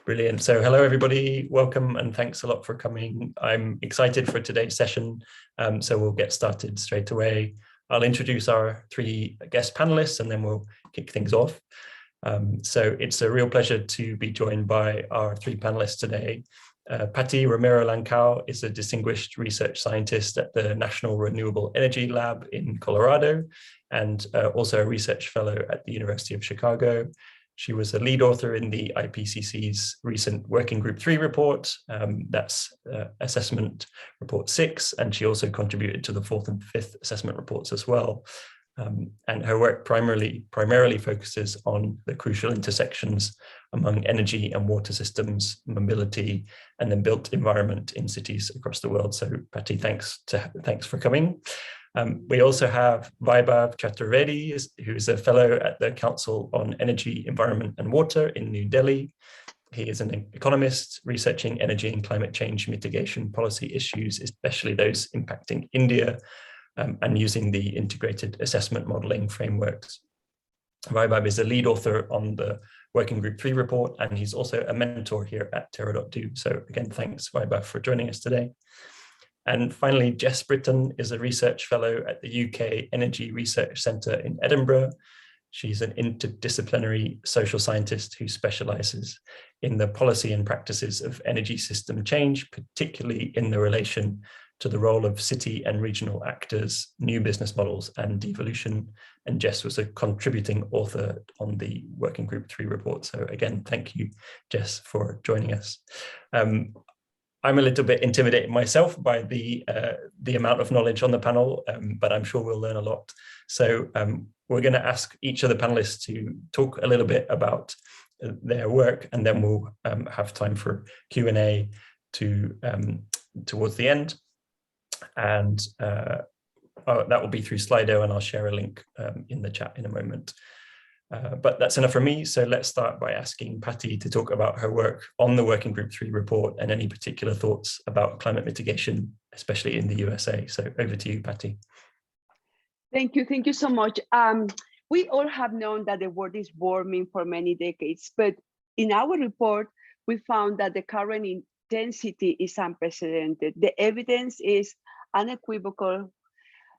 Brilliant. So hello, everybody. Welcome and thanks a lot for coming. I'm excited for today's session. So we'll get started straight away. I'll introduce our three guest panelists and then we'll kick things off. So it's a real pleasure to be joined by our three panelists today. Paty Romero Lankao is a distinguished research scientist at the National Renewable Energy Lab in Colorado and also a research fellow at the University of Chicago. She was a lead author in the IPCC's recent Working Group III report, that's Assessment Report 6, and she also contributed to the 4th and 5th assessment reports as well. And her work primarily focuses on the crucial intersections among energy and water systems, mobility, and the built environment in cities across the world. So Paty, thanks for coming. We also have Vaibhav Chaturvedi, who is a fellow at the Council on Energy, Environment and Water in New Delhi. He is an economist researching energy and climate change mitigation policy issues, especially those impacting India, and using the integrated assessment modeling frameworks. Vaibhav is a lead author on the Working Group III report, and he's also a mentor here at Terra.do. So again, thanks Vaibhav for joining us today. And finally, Jess Britton is a research fellow at the UK Energy Research Centre in Edinburgh. She's an interdisciplinary social scientist who specialises in the policy and practices of energy system change, particularly in the relation to the role of city and regional actors, new business models and devolution. And Jess was a contributing author on the Working Group III report. So again, thank you, Jess, for joining us. I'm a little bit intimidated myself by the amount of knowledge on the panel, but I'm sure we'll learn a lot. So we're going to ask each of the panelists to talk a little bit about their work, and then we'll have time for Q&A towards the end. And that will be through Slido, and I'll share a link in the chat in a moment. But that's enough for me. So let's start by asking Paty to talk about her work on the Working Group III report and any particular thoughts about climate mitigation, especially in the USA. So over to you, Paty. Thank you so much. We all have known that the world is warming for many decades, but in our report, we found that the current intensity is unprecedented. The evidence is unequivocal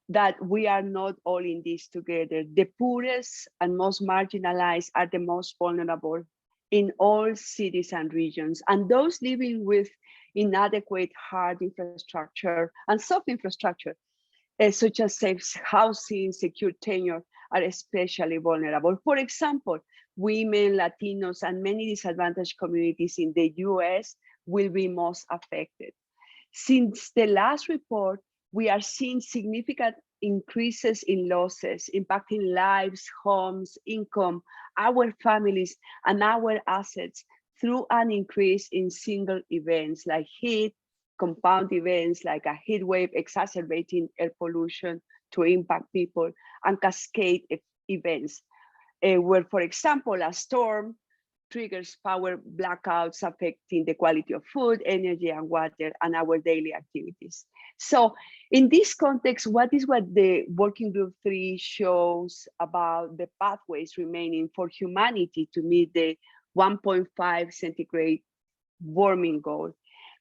that we are not all in this together. The poorest and most marginalized are the most vulnerable in all cities and regions. And those living with inadequate hard infrastructure and soft infrastructure, such as safe housing, secure tenure, are especially vulnerable. For example, women, Latinos, and many disadvantaged communities in the US will be most affected. Since the last report, we are seeing significant increases in losses, impacting lives, homes, income, our families, and our assets through an increase in single events like heat, compound events like a heat wave exacerbating air pollution to impact people, and cascade events, where, for example, a storm triggers power blackouts affecting the quality of food, energy, and water, and our daily activities. So in this context, what the Working Group III shows about the pathways remaining for humanity to meet the 1.5 centigrade warming goal?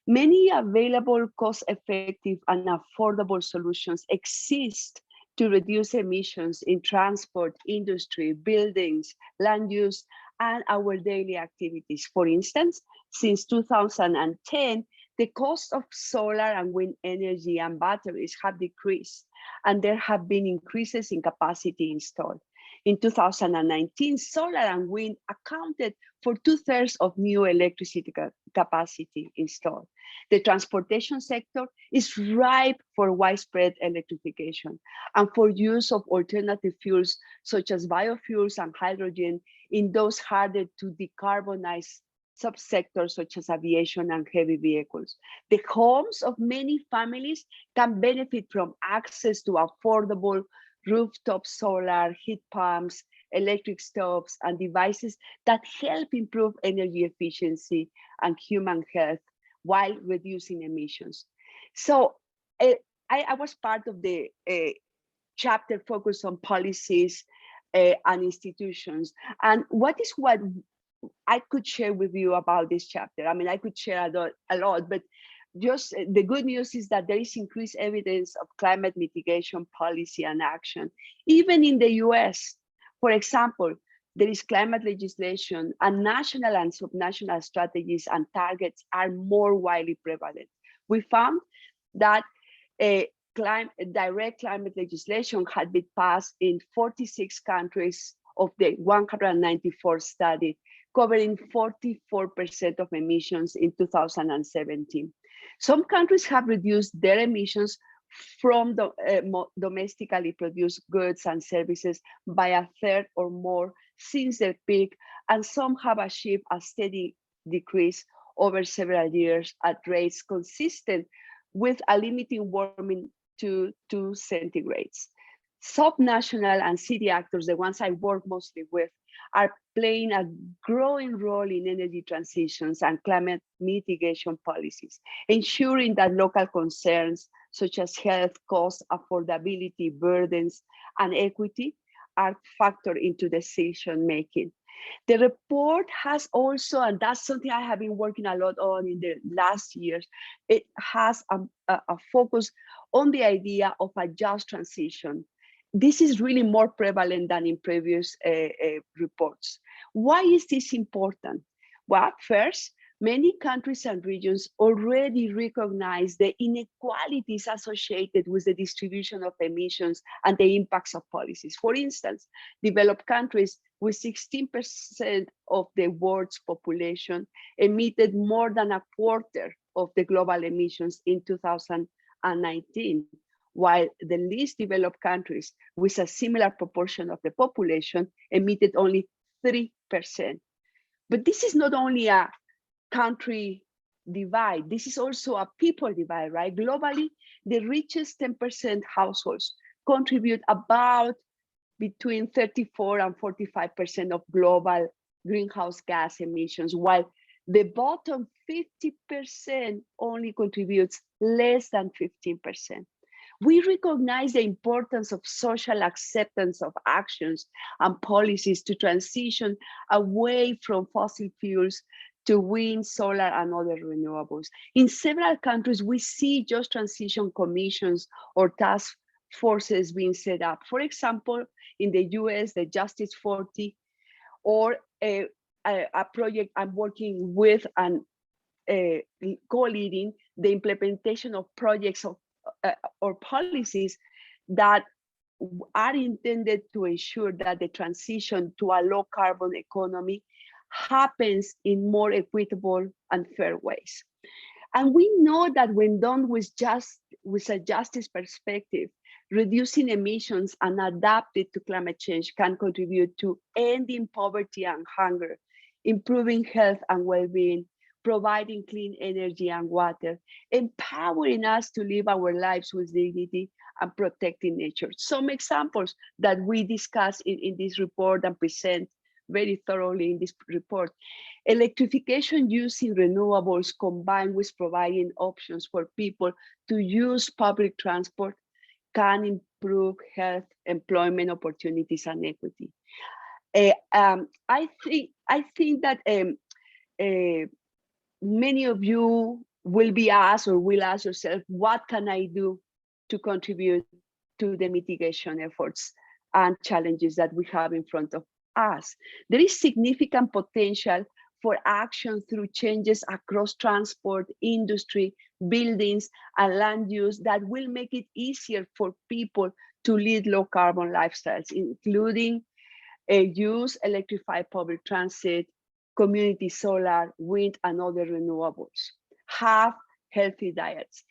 Many available cost-effective and affordable solutions exist to reduce emissions in transport, industry, buildings, land use, and our daily activities. For instance, since 2010, the cost of solar and wind energy and batteries have decreased, and there have been increases in capacity installed. In 2019, solar and wind accounted for 2/3 of new electricity capacity installed. The transportation sector is ripe for widespread electrification and for use of alternative fuels such as biofuels and hydrogen in those harder to decarbonize subsectors such as aviation and heavy vehicles. The homes of many families can benefit from access to affordable rooftop solar, heat pumps, electric stoves, and devices that help improve energy efficiency and human health while reducing emissions. So I was part of the chapter focused on policies and institutions. And what I could share with you about this chapter. I mean, I could share a lot, but just the good news is that there is increased evidence of climate mitigation policy and action, even in the US. For example, there is climate legislation, and national and subnational strategies and targets are more widely prevalent. We found that direct climate legislation had been passed in 46 countries of the 194 studied, covering 44% of emissions in 2017. Some countries have reduced their emissions from the domestically produced goods and services by a third or more since their peak, and some have achieved a steady decrease over several years at rates consistent with a limiting warming to 2 centigrades. Subnational and city actors, the ones I work mostly with, are playing a growing role in energy transitions and climate mitigation policies, ensuring that local concerns such as health, cost, affordability, burdens, and equity are factored into decision making. The report has also, and that's something I have been working a lot on in the last years, it has a focus on the idea of a just transition. This is really more prevalent than in previous reports. Why is this important? Well, first, many countries and regions already recognize the inequalities associated with the distribution of emissions and the impacts of policies. For instance, developed countries with 16% of the world's population emitted more than a quarter of the global emissions in 2019, while the least developed countries with a similar proportion of the population emitted only 3%. But this is not only a country divide, this is also a people divide, right? Globally, the richest 10% households contribute about between 34 and 45% of global greenhouse gas emissions, while the bottom 50% only contributes less than 15%. We recognize the importance of social acceptance of actions and policies to transition away from fossil fuels to wind, solar, and other renewables. In several countries, we see just transition commissions or task forces being set up. For example, in the US, the Justice 40, or a project I'm working with and co-leading the implementation of projects or policies that are intended to ensure that the transition to a low carbon economy happens in more equitable and fair ways. And we know that when done with a justice perspective, reducing emissions and adapting to climate change can contribute to ending poverty and hunger, improving health and well-being, providing clean energy and water, empowering us to live our lives with dignity, and protecting nature. Some examples that we discuss in this report and present very thoroughly in this report. Electrification using renewables combined with providing options for people to use public transport can improve health, employment opportunities, and equity. I think that many of you will be asked or will ask yourself, what can I do to contribute to the mitigation efforts and challenges that we have in front of us? There is significant potential for action through changes across transport, industry, buildings, and land use that will make it easier for people to lead low carbon lifestyles, including use electrified public transit, community solar, wind, and other renewables. Have healthy diets.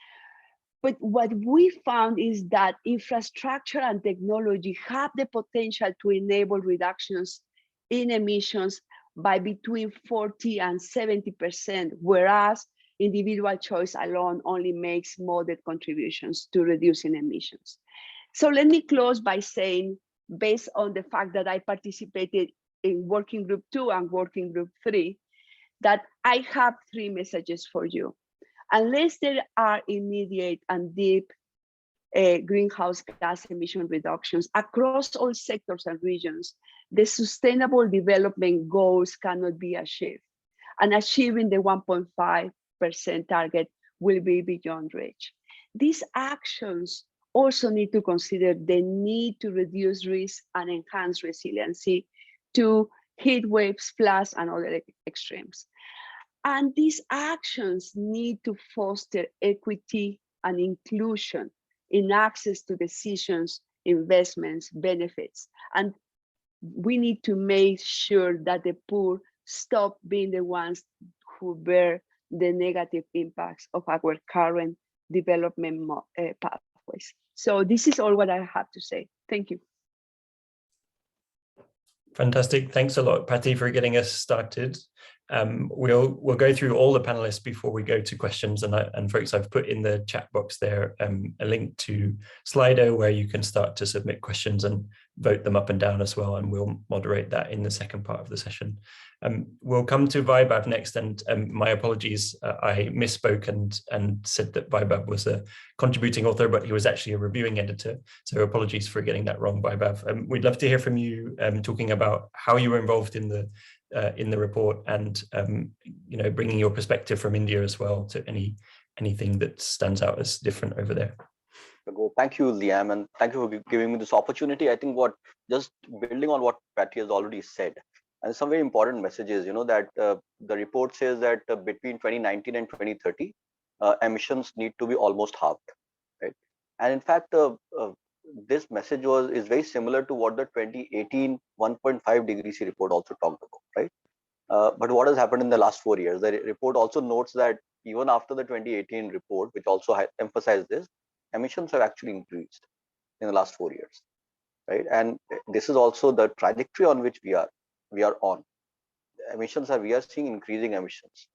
But what we found is that infrastructure and technology have the potential to enable reductions in emissions by between 40 and 70%, whereas individual choice alone only makes modest contributions to reducing emissions. So let me close by saying, based on the fact that I participated in Working Group II and Working Group III, that I have 3 messages for you. Unless there are immediate and deep greenhouse gas emission reductions across all sectors and regions, the sustainable development goals cannot be achieved. And achieving the 1.5% target will be beyond reach. These actions also need to consider the need to reduce risk and enhance resiliency to heat waves, floods, and other extremes. And these actions need to foster equity and inclusion in access to decisions, investments, benefits. And we need to make sure that the poor stop being the ones who bear the negative impacts of our current development pathways. So this is all what I have to say. Thank you. Fantastic. Thanks a lot, Paty, for getting us started. We'll go through all the panelists before we go to questions. And folks, I've put in the chat box there a link to Slido where you can start to submit questions and vote them up and down as well. And we'll moderate that in the second part of the session. We'll come to Vaibhav next. And my apologies, I misspoke and said that Vaibhav was a contributing author, but he was actually a reviewing editor. So apologies for getting that wrong, Vaibhav. We'd love to hear from you talking about how you were involved in the report and bringing your perspective from India as well to anything that stands out as different over there. Thank you, Liam, and thank you for giving me this opportunity. I think just building on what Paty has already said, and some very important messages, that the report says that between 2019 and 2030, emissions need to be almost halved, right? And in fact, this message is very similar to what the 2018 1.5 degree C report also talked about, right? But what has happened in the last 4 years? The report also notes that even after the 2018 report, which also emphasized this, emissions have actually increased in the last 4 years, right? And this is also the trajectory on which we are on. We are seeing increasing emissions,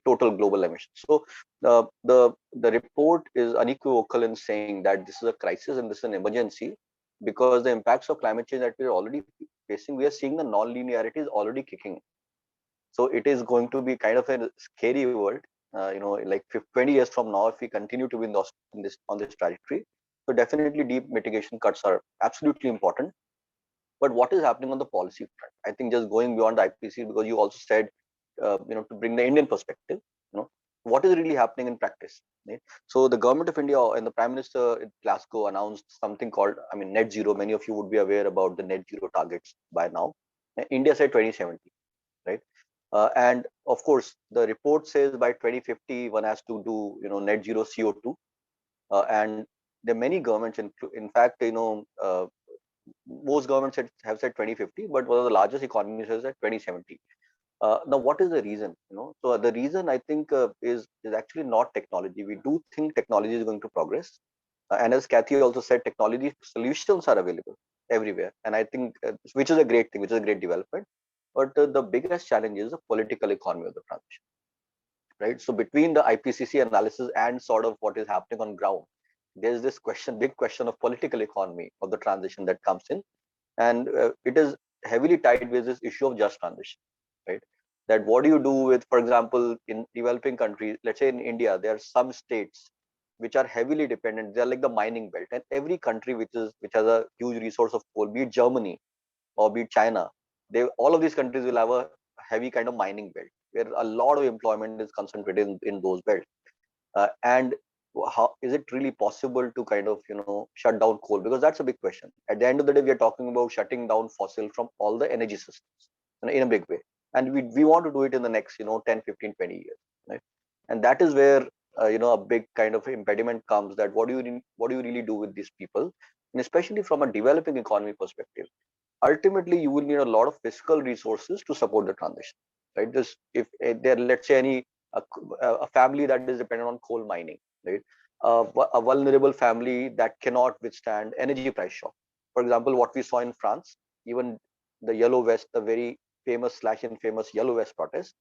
total global emissions. So the report is unequivocal in saying that this is a crisis and this is an emergency, because the impacts of climate change that we are already facing, we are seeing the non-linearity is already kicking. So it is going to be kind of a scary world, like 20 years from now, if we continue to be on this trajectory. So definitely deep mitigation cuts are absolutely important. But what is happening on the policy front? I think just going beyond the IPCC, because you also said, to bring the Indian perspective, what is really happening in practice, right? So the government of India and the Prime Minister in Glasgow announced something called, net zero. Many of you would be aware about the net zero targets by now. India said 2070, right? And of course, the report says by 2050, one has to do, net zero CO2. And there are many governments, in fact, most governments have said 2050, but one of the largest economies has said 2070. Now, what is the reason? So the reason I think is actually not technology. We do think technology is going to progress, and as Kathy also said, technology solutions are available everywhere, and I think which is a great thing, which is a great development. But the biggest challenge is the political economy of the transition, right? So between the IPCC analysis and sort of what is happening on ground, there's this big question of political economy of the transition that comes in, and it is heavily tied with this issue of just transition, right? That what do you do with, for example, in developing countries, let's say in India, there are some states which are heavily dependent. They're like the mining belt, and every country which has a huge resource of coal, be it Germany or be it China, all of these countries will have a heavy kind of mining belt where a lot of employment is concentrated in those belts. And how is it really possible to kind of shut down coal? Because that's a big question. At the end of the day, we are talking about shutting down fossil from all the energy systems in a big way, and we want to do it in the next 10, 15, 20 years, right? And that is where a big kind of impediment comes, that what do you really do with these people, and especially from a developing economy perspective. Ultimately, you will need a lot of fiscal resources to support the transition, right? This, if there, let's say a family that is dependent on coal mining, right? A vulnerable family that cannot withstand energy price shock. For example, what we saw in France, even the Yellow Vest, the very famous / infamous Yellow Vest protests,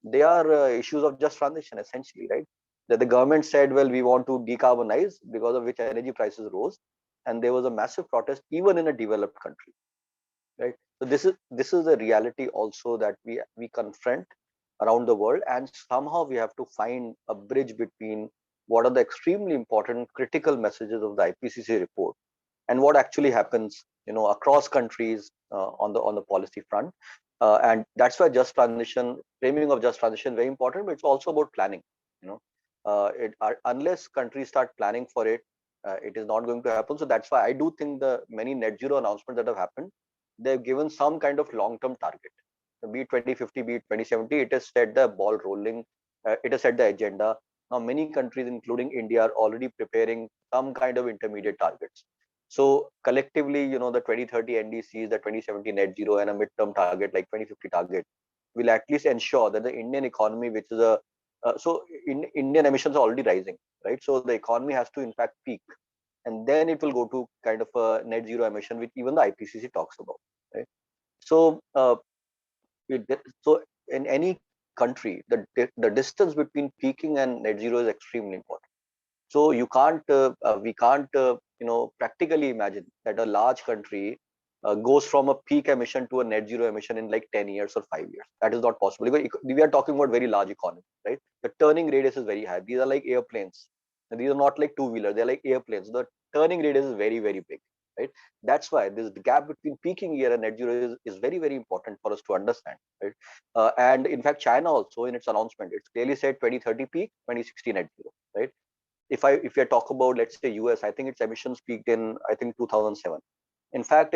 they are issues of just transition, essentially, right? That the government said, well, we want to decarbonize, because of which energy prices rose, and there was a massive protest even in a developed country, right? So this is the reality also that we confront around the world, and somehow we have to find a bridge between what are the extremely important critical messages of the IPCC report, and what actually happens, across countries on the policy front. And that's why just transition, framing of just transition, very important. But it's also about planning. Unless countries start planning for it, it is not going to happen. So that's why I do think the many net zero announcements that have happened, they've given some kind of long-term target. Be it 2050, be it 2070, it has set the ball rolling. It has set the agenda. Now, many countries, including India, are already preparing some kind of intermediate targets. So collectively, the 2030 NDCs, the 2070 net zero, and a midterm target like 2050 target will at least ensure that the Indian economy, which is Indian emissions are already rising, right? So the economy has to in fact peak, and then it will go to kind of a net zero emission, which even the IPCC talks about, right? So, so in any country, the distance between peaking and net zero is extremely important. So we can't, practically imagine that a large country goes from a peak emission to a net zero emission in like 10 years or 5 years. That is not possible. Because we are talking about very large economies, right? The turning radius is very high. These are like airplanes. These are not like two-wheelers. They're like airplanes. The turning radius is very, very big, right? That's why this gap between peaking year and net zero is very, very important for us to understand, right? And in fact, China also in its announcement, it's clearly said 2030 peak, 2060 net zero, right? If you talk about, let's say, US, I think its emissions peaked in, I think, 2007. In fact,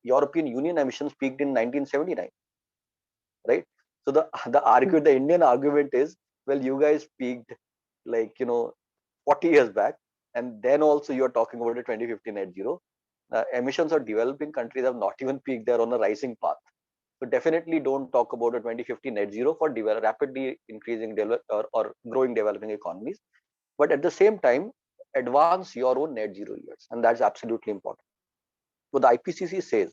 European Union emissions peaked in 1979, right? So the Indian argument is, well, you guys peaked like 40 years back, and then also you're talking about a 2050 net zero. Emissions of developing countries have not even peaked; they're on a rising path. So definitely don't talk about a 2050 net zero for rapidly increasing or growing developing economies. But at the same time, advance your own net zero years, and that's absolutely important. So the IPCC says,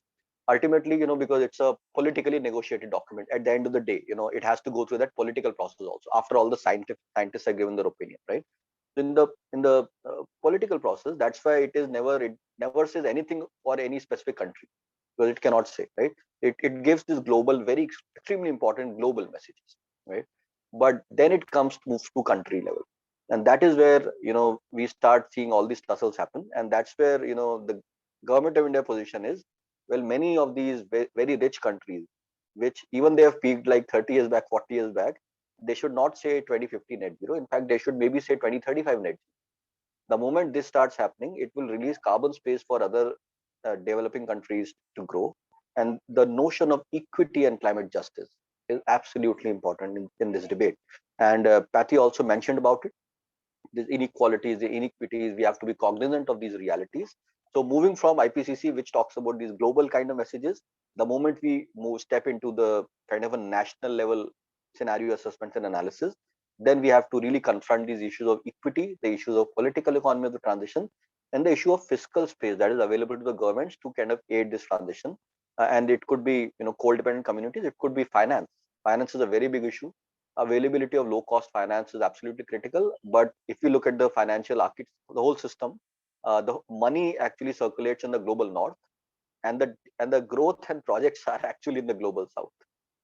ultimately, because it's a politically negotiated document, at the end of the day, it has to go through that political process also. After all, the scientists have given their opinion, right? In the political process, that's why it never says anything for any specific country, because it cannot say, right? It gives this global, very extremely important global messages, right? But then it comes to country level, and that is where we start seeing all these tussles happen. And that's where the government of India position is, well, many of these very rich countries, which even they have peaked like 30 years back, 40 years back, they should not say 2050 net zero. In fact, they should maybe say 2035 net zero. The moment this starts happening, it will release carbon space for other developing countries to grow. And the notion of equity and climate justice is absolutely important in this debate. And Paty also mentioned about it. The inequalities, the inequities, we have to be cognizant of these realities. So moving from IPCC, which talks about these global kind of messages, the moment we step into the kind of a national level scenario assessments and analysis, then we have to really confront these issues of equity, the issues of political economy of the transition, and the issue of fiscal space that is available to the governments to kind of aid this transition. And it could be, coal dependent communities, it could be finance. Finance is a very big issue. Availability of low cost finance is absolutely critical. But if you look at the financial markets, the whole system, the money actually circulates in the global north, and the growth and projects are actually in the global south.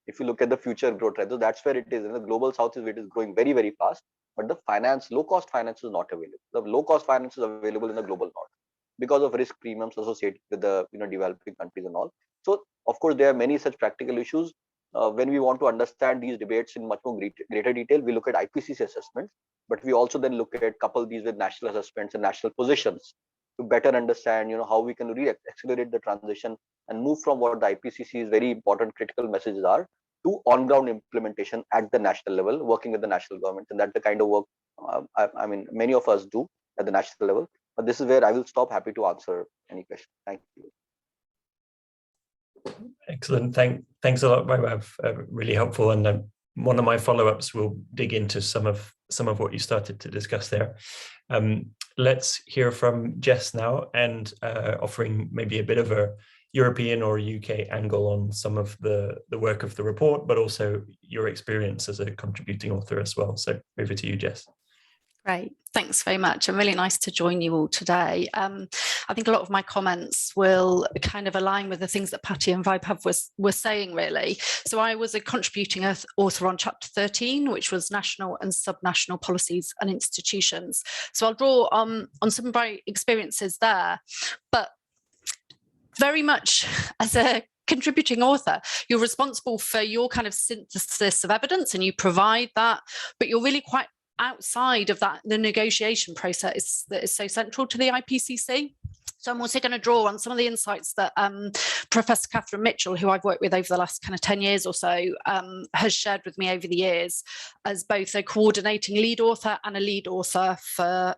If you look at the future growth rate, so that's where it is. In the global south is where it is growing very, very fast, but the low cost finance is not available. The low cost finance is available in the global north because of risk premiums associated with the developing countries and all. So of course there are many such practical issues. When we want to understand these debates in much more greater detail, we look at IPCC assessments, but we also then look at couple these with national assessments and national positions to better understand how we can really accelerate the transition and move from what the IPCC's very important critical messages are to on-ground implementation at the national level, working with the national government. And that's the kind of work I mean many of us do at the national level. But this is where I will stop. Happy to answer any question. Thank you. Excellent. Thanks a lot, Vaibhav. Really helpful. And one of my follow-ups will dig into some of what you started to discuss there. Let's hear from Jess now, and offering maybe a bit of a European or UK angle on some of the work of the report, but also your experience as a contributing author as well. So over to you, Jess. Great, thanks very much, and really nice to join you all today. I think a lot of my comments will kind of align with the things that Paty and Vaibhav were saying, really. So I was a contributing author on chapter 13, which was national and subnational policies and institutions. So I'll draw on some of my experiences there, but very much as a contributing author, you're responsible for your kind of synthesis of evidence and you provide that, but you're really quite outside of that, the negotiation process that is so central to the IPCC. So I'm also going to draw on some of the insights that Professor Catherine Mitchell, who I've worked with over the last kind of 10 years or so, has shared with me over the years as both a coordinating lead author and a lead author for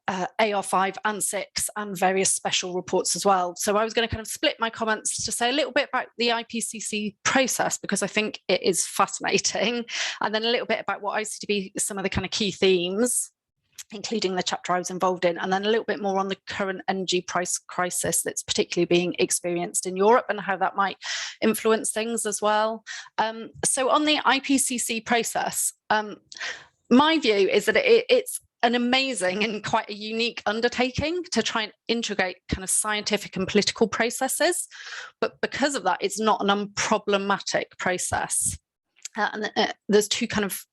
AR5 and 6 and various special reports as well. So I was going to kind of split my comments to say a little bit about the IPCC process, because I think it is fascinating, and then a little bit about what I see to be some of the kind of key themes, including the chapter I was involved in, and then a little bit more on the current energy price crisis that's particularly being experienced in Europe and how that might influence things as well. So on the IPCC process, my view is that it's an amazing and quite a unique undertaking to try and integrate kind of scientific and political processes. But because of that, it's not an unproblematic process. And there's two kind of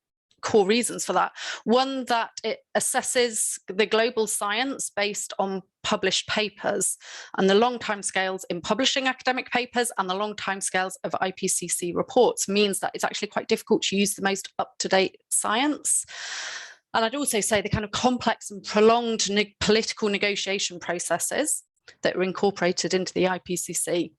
core reasons for that. One, that it assesses the global science based on published papers, and the long timescales in publishing academic papers and the long timescales of IPCC reports means that it's actually quite difficult to use the most up-to-date science. And I'd also say the kind of complex and prolonged political negotiation processes that are incorporated into the IPCC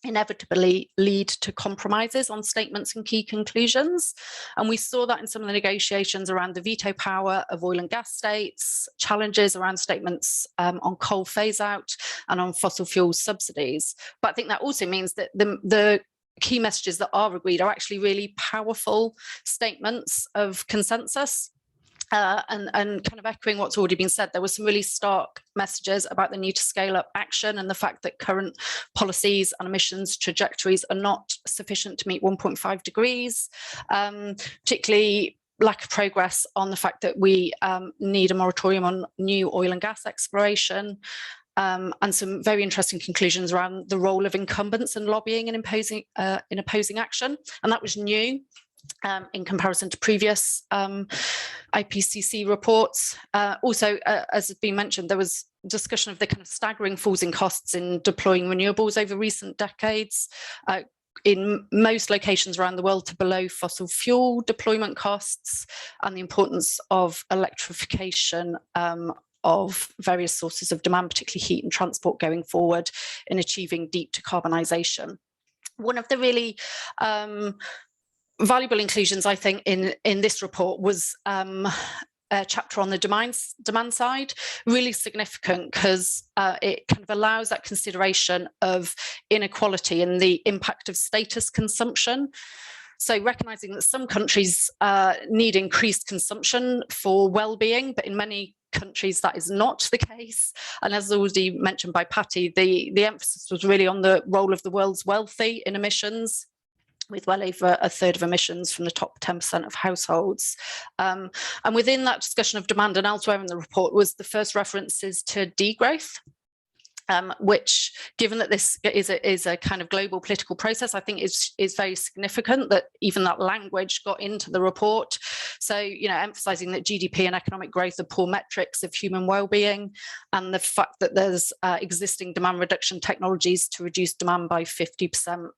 inevitably lead to compromises on statements and key conclusions. And we saw that in some of the negotiations around the veto power of oil and gas states, challenges around statements on coal phase out and on fossil fuel subsidies. But I think that also means that the key messages that are agreed are actually really powerful statements of consensus. And kind of echoing what's already been said, there were some really stark messages about the need to scale up action and the fact that current policies and emissions trajectories are not sufficient to meet 1.5 degrees, particularly lack of progress on the fact that we need a moratorium on new oil and gas exploration, and some very interesting conclusions around the role of incumbents and lobbying and in opposing action. And that was new. In comparison to previous IPCC reports. Also, as has been mentioned, there was discussion of the kind of staggering falls in costs in deploying renewables over recent decades, in most locations around the world to below fossil fuel deployment costs, and the importance of electrification of various sources of demand, particularly heat and transport going forward, in achieving deep decarbonisation. One of the really valuable inclusions, I think, in this report was a chapter on the demand side, really significant because it kind of allows that consideration of inequality and the impact of status consumption. So recognising that some countries need increased consumption for well-being, but in many countries that is not the case. And as already mentioned by Paty, the emphasis was really on the role of the world's wealthy in emissions, with well over a third of emissions from the top 10% of households. And within that discussion of demand and elsewhere in the report was the first references to degrowth, which, given that this is a kind of global political process, I think is very significant that even that language got into the report. So, you know, emphasising that GDP and economic growth are poor metrics of human well-being, and the fact that there's existing demand reduction technologies to reduce demand by 50%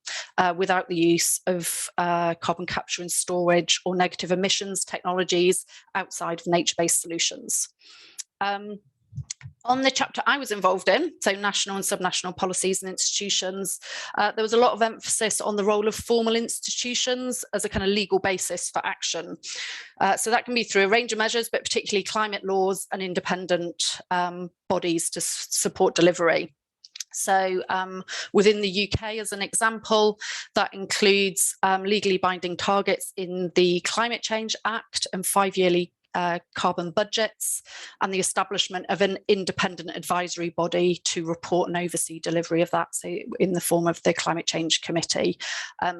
without the use of carbon capture and storage or negative emissions technologies outside of nature-based solutions. On the chapter I was involved in, so national and subnational policies and institutions, there was a lot of emphasis on the role of formal institutions as a kind of legal basis for action. So that can be through a range of measures, but particularly climate laws and independent bodies to support delivery. So within the UK, as an example, that includes legally binding targets in the Climate Change Act and 5-yearly carbon budgets, and the establishment of an independent advisory body to report and oversee delivery of that, so in the form of the Climate Change Committee.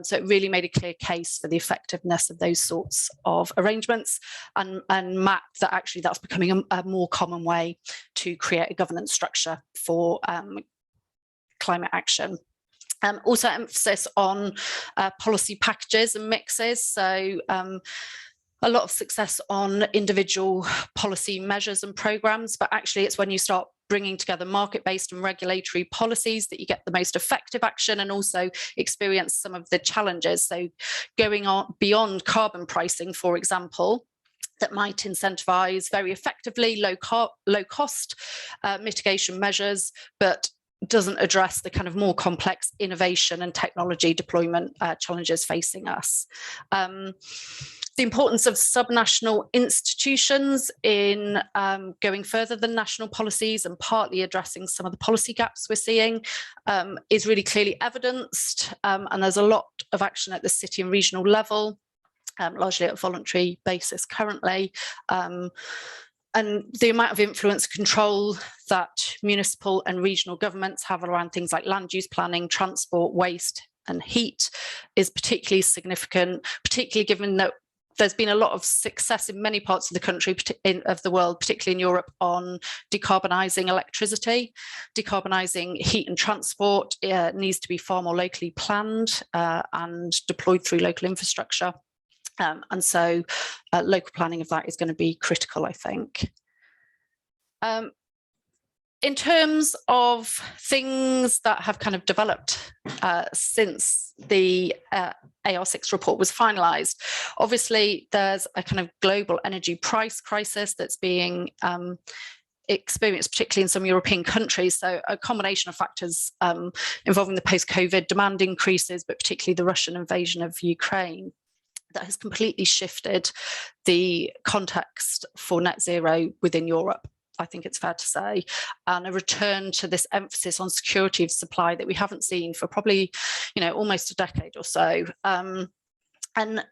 So it really made a clear case for the effectiveness of those sorts of arrangements, and mapped that actually that's becoming a more common way to create a governance structure for climate action. Also emphasis on policy packages and mixes. So a lot of success on individual policy measures and programs, but actually it's when you start bringing together market-based and regulatory policies that you get the most effective action, and also experience some of the challenges. So going on beyond carbon pricing, for example, that might incentivize very effectively low cost mitigation measures, but doesn't address the kind of more complex innovation and technology deployment challenges facing us. The importance of subnational institutions in going further than national policies and partly addressing some of the policy gaps we're seeing is really clearly evidenced, and there's a lot of action at the city and regional level, largely at a voluntary basis currently. And the amount of influence control that municipal and regional governments have around things like land use planning, transport, waste and heat is particularly significant, particularly given that there's been a lot of success in many parts of the country, of the world, particularly in Europe, on decarbonising electricity. Decarbonising heat and transport needs to be far more locally planned and deployed through local infrastructure. And so local planning of that is going to be critical, I think. In terms of things that have kind of developed since the AR6 report was finalised, obviously there's a kind of global energy price crisis that's being experienced, particularly in some European countries. So a combination of factors involving the post-COVID demand increases, but particularly the Russian invasion of Ukraine, that has completely shifted the context for net zero within Europe, I think it's fair to say, and a return to this emphasis on security of supply that we haven't seen for probably, almost a decade or so. And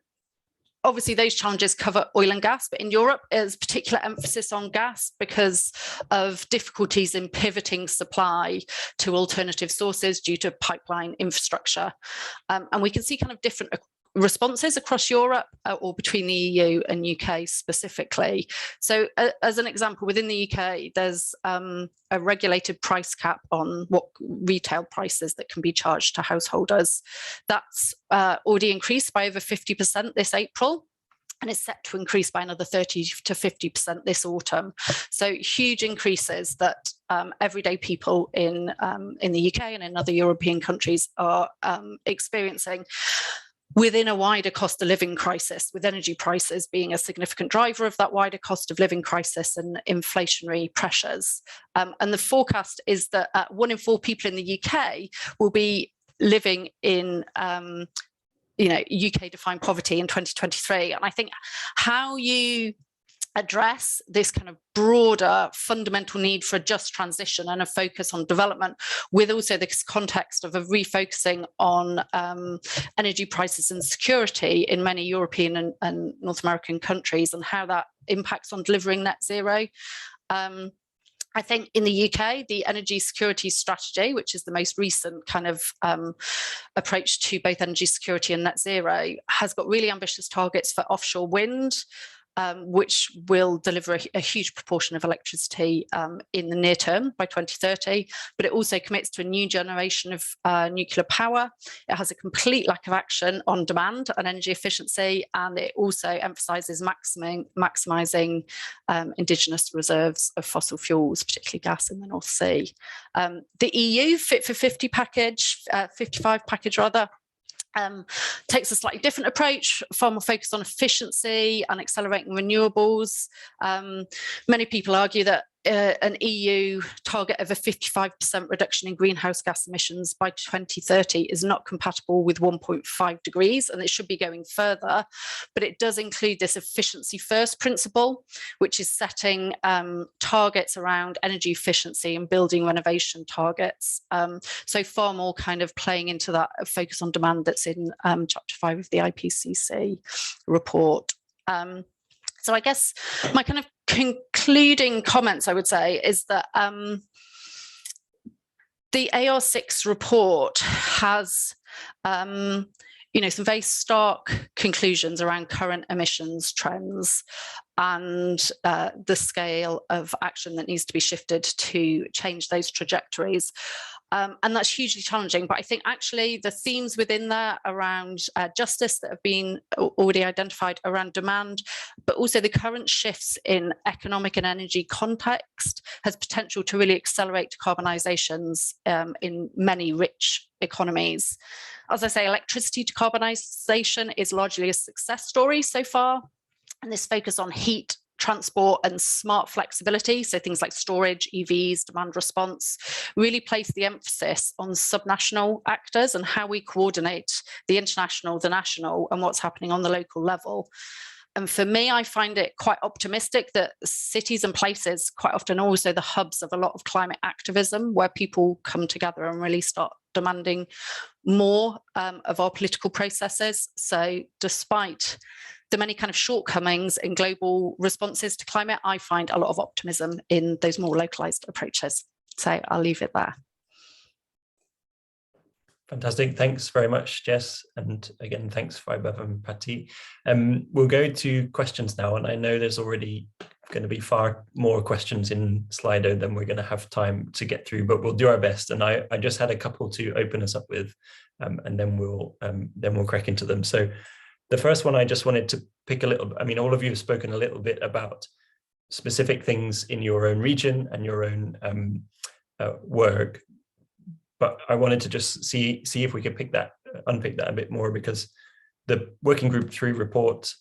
obviously those challenges cover oil and gas, but in Europe there's particular emphasis on gas because of difficulties in pivoting supply to alternative sources due to pipeline infrastructure. And we can see kind of different responses across Europe or between the EU and UK specifically. So as an example, within the UK, there's a regulated price cap on what retail prices that can be charged to householders. That's already increased by over 50% this April, and is set to increase by another 30 to 50% this autumn. So huge increases that everyday people in the UK and in other European countries are experiencing, within a wider cost of living crisis, with energy prices being a significant driver of that wider cost of living crisis and inflationary pressures. And the forecast is that 1 in 4 people in the UK will be living in UK defined poverty in 2023. And I think how you address this kind of broader fundamental need for a just transition and a focus on development, with also this context of a refocusing on energy prices and security in many European and North American countries, and how that impacts on delivering net zero. I think in the UK, the energy security strategy, which is the most recent kind of approach to both energy security and net zero, has got really ambitious targets for offshore wind, which will deliver a huge proportion of electricity in the near term by 2030, but it also commits to a new generation of nuclear power. It has a complete lack of action on demand and energy efficiency, and it also emphasises maximising indigenous reserves of fossil fuels, particularly gas in the North Sea. The EU Fit for 55 package rather, takes a slightly different approach, far more focused on efficiency and accelerating renewables. Many people argue that an EU target of a 55% reduction in greenhouse gas emissions by 2030 is not compatible with 1.5 degrees, and it should be going further. But it does include this efficiency first principle, which is setting targets around energy efficiency and building renovation targets. So far more kind of playing into that focus on demand that's in chapter 5 of the IPCC report. So I guess my kind of concluding comments, I would say, is that the AR6 report has some very stark conclusions around current emissions trends and the scale of action that needs to be shifted to change those trajectories. And that's hugely challenging. But I think actually the themes within there around justice that have been already identified around demand, but also the current shifts in economic and energy context has potential to really accelerate decarbonizations in many rich economies. As I say, electricity decarbonisation is largely a success story so far. And this focus on heat, transport and smart flexibility, so things like storage, EVs, demand response, really place the emphasis on subnational actors and how we coordinate the international, the national, and what's happening on the local level. And for me, I find it quite optimistic that cities and places quite often are also the hubs of a lot of climate activism, where people come together and really start demanding more of our political processes. So despite the many kind of shortcomings in global responses to climate, I find a lot of optimism in those more localized approaches. So I'll leave it there. Fantastic. Thanks very much, Jess. And again, thanks, Vaibhav and Paty. We'll go to questions now. And I know there's already going to be far more questions in Slido than we're going to have time to get through, but we'll do our best. And I just had a couple to open us up with, and then we'll crack into them. So the first one, I just wanted to pick a little, I mean, all of you have spoken a little bit about specific things in your own region and your own work, but I wanted to just see if we could unpick that a bit more, because the Working Group III report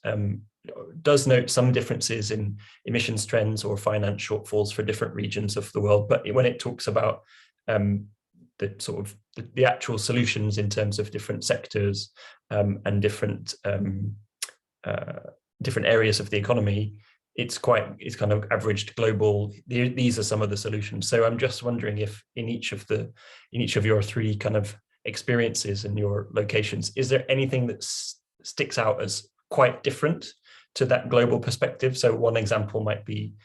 does note some differences in emissions trends or finance shortfalls for different regions of the world. But when it talks about the sort of the actual solutions in terms of different sectors and different areas of the economy, it's kind of averaged global. These are some of the solutions. So I'm just wondering if in each of your three kind of experiences and your locations, is there anything that sticks out as quite different to that global perspective? So one example might be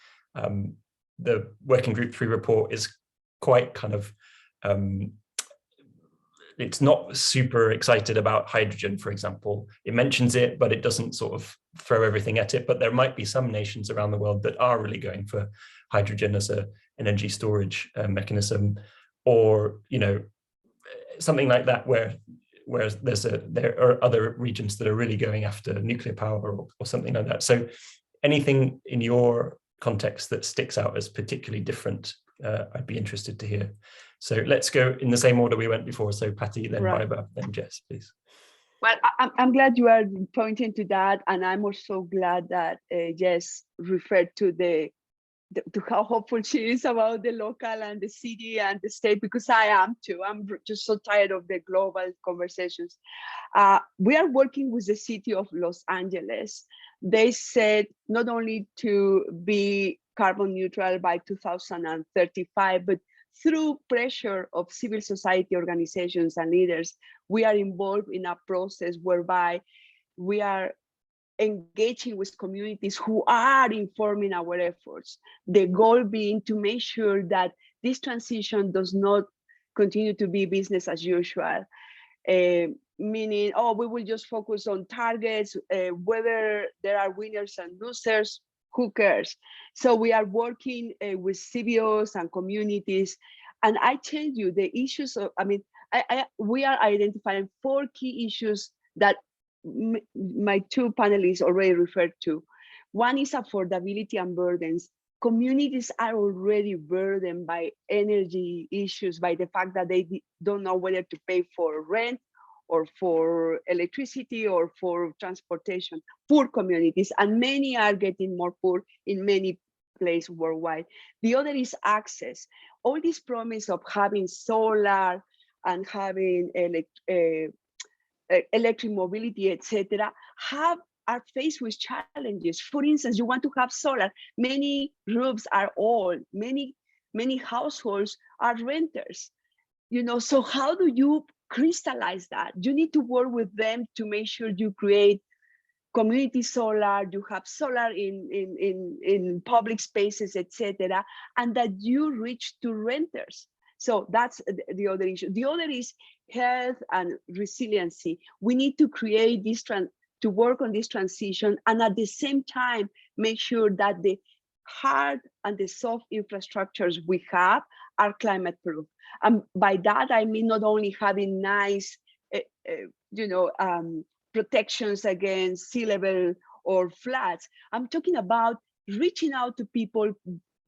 the Working Group III report is quite kind of it's not super excited about hydrogen, for example. It mentions it, but it doesn't sort of throw everything at it. But there might be some nations around the world that are really going for hydrogen as an energy storage mechanism, or something like that, where there are other regions that are really going after nuclear power or something like that. So anything in your context that sticks out as particularly different, I'd be interested to hear. So let's go in the same order we went before. So Paty, then Vaibhav, then Jess, please. Well, I'm glad you are pointing to that, and I'm also glad that Jess referred to to how hopeful she is about the local and the city and the state, because I am too. I'm just so tired of the global conversations. We are working with the city of Los Angeles. They said not only to be carbon neutral by 2035, but through pressure of civil society organizations and leaders, we are involved in a process whereby we are engaging with communities who are informing our efforts. The goal being to make sure that this transition does not continue to be business as usual, meaning, we will just focus on targets, whether there are winners and losers, who cares? So we are working with CBOs and communities. And I tell you, the issues of, we are identifying 4 key issues that my 2 panelists already referred to. One is affordability and burdens. Communities are already burdened by energy issues, by the fact that they don't know whether to pay for rent or for electricity or for transportation. Poor communities, and many are getting more poor in many places worldwide. The other is access. All this promise of having solar and having electric mobility, etc., are faced with challenges. For instance, you want to have solar. Many roofs are old. Many households are renters. So how do you crystallize that? You need to work with them to make sure you create community solar, you have solar in public spaces, etc., and that you reach to renters. So that's the other issue. The other is health and resiliency. We need to create this to work on this transition, and at the same time make sure that the hard and the soft infrastructures we have are climate proof. And by that I mean not only having nice protections against sea level or floods. I'm talking about reaching out to people,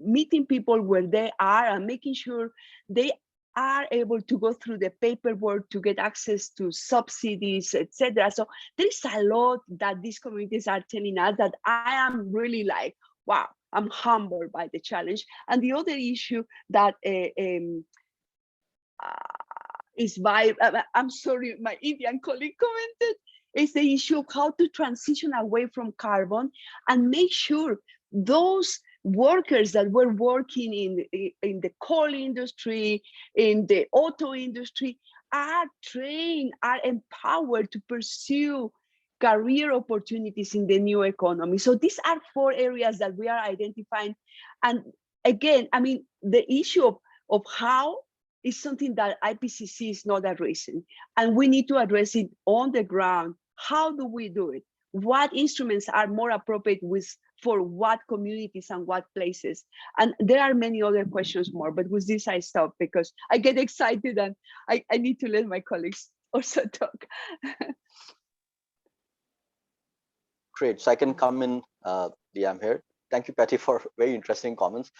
meeting people where they are, and making sure they are able to go through the paperwork to get access to subsidies, etc. So there is a lot that these communities are telling us that I am really like, wow, I'm humbled by the challenge. And the other issue that is I'm sorry, my Indian colleague commented, is the issue of how to transition away from carbon and make sure those workers that were working in the coal industry, in the auto industry, are trained, are empowered to pursue career opportunities in the new economy. So these are 4 areas that we are identifying. And again, I mean, the issue of how is something that IPCC is not addressing, and we need to address it on the ground. How do we do it? What instruments are more appropriate for what communities and what places? And there are many other questions more, but with this I stop because I get excited and I need to let my colleagues also talk. Great, so I can come in, Liam here. Thank you, Paty, for very interesting comments.